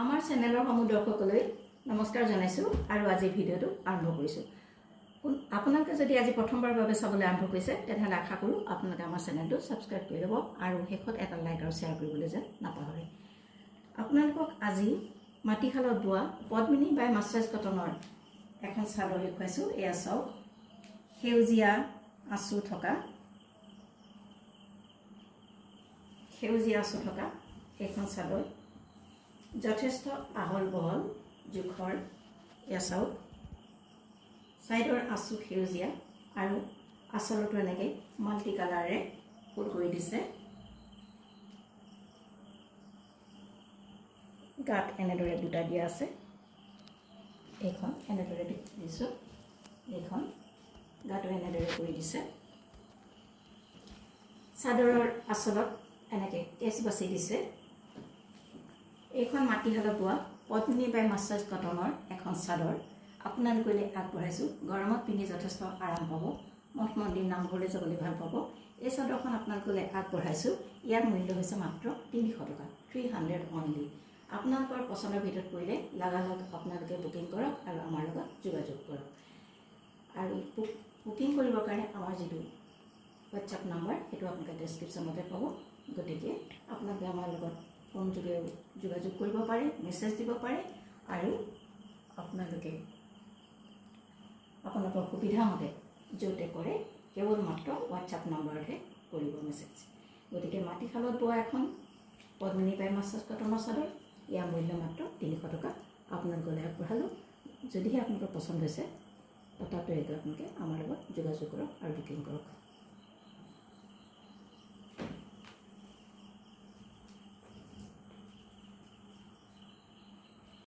আমাৰ চেনেলৰ সমূহ দৰ্শকলৈ নমস্কাৰ জনাইছোঁ আৰু আজি ভিডিঅ'টো আৰম্ভ কৰিছোঁ। আপোনালোকে যদি আজি প্ৰথমবাৰৰ বাবে চাবলৈ আৰম্ভ কৰিছে তেনেহ'লে আশা কৰোঁ আপোনালোকে আমাৰ চেনেলটো ছাবস্ক্ৰাইব কৰি ল'ব আৰু শেষত এটা লাইক আৰু শ্বেয়াৰ কৰিবলৈ যেন নাপাহৰে। আপোনালোকক আজি মাটিশালত বোৱা পদ্মিনী বাই মাছৰাইজ কটনৰ এখন চাদৰ দেখুৱাইছোঁ। এয়া চাওক, সেউজীয়া আঁচু থকা এইখন চাদৰ যথেষ্ট আহল বহল জোখৰ। এয়া চাওক, চাইডৰ আঁচু সেউজীয়া আৰু আঁচলতো এনেকৈ মাল্টি কালাৰে ফুল কৰি দিছে। গাত এনেদৰে দুটা দিয়া আছে। এইখন এনেদৰে দিছোঁ, এইখন গাটো এনেদৰে কৰি দিছে। চাদৰৰ আঁচলত এনেকৈ কেঁচ বাছি দিছে। এইখন মাটিশালত বোৱা পদ্মিনী বাই মাছৰাইজ কটনৰ এখন চাদৰ আপোনালোকলৈ আগবঢ়াইছোঁ। গৰমত পিন্ধি যথেষ্ট আৰাম পাব, মঠ মন্দিৰ নামঘৰলৈ যাবলৈ ভাল পাব। এই চাদৰখন আপোনালোকলৈ আগবঢ়াইছোঁ। ইয়াৰ মূল্য হৈছে মাত্ৰ 300 টকা, 300 অনলি। আপোনালোকৰ পচন্দৰ ভিতৰত পৰিলে লগালগ আপোনালোকে বুকিং কৰক আৰু আমাৰ লগত যোগাযোগ কৰক। আৰু বুকিং কৰিবৰ কাৰণে আমাৰ যিটো হোৱাটছআপ নম্বৰ সেইটো আপোনালোকে ডেছক্ৰিপশ্যনতে পাব। গতিকে আপোনালোকে আমাৰ লগত ফোন যোগে যোগাযোগ কৰিব পাৰে, মেছেজ দিব পাৰে আৰু আপোনালোকে আপোনালোকৰ সুবিধামতে য'তে কৰে কেৱল মাত্ৰ হোৱাটছআপ নম্বৰতহে কৰিব মেছেজ। গতিকে মাটিশালত বোৱা এখন পদ্মিনী বাই মাছৰাইজ কটনৰ চাদৰ, ইয়াৰ মূল্য মাত্ৰ 300 টকা আপোনালোকলৈ আগবঢ়ালোঁ। যদিহে আপোনালোকৰ পচন্দ হৈছে তথাপিও আপোনালোকে আমাৰ লগত যোগাযোগ কৰক আৰু বুকিং কৰক।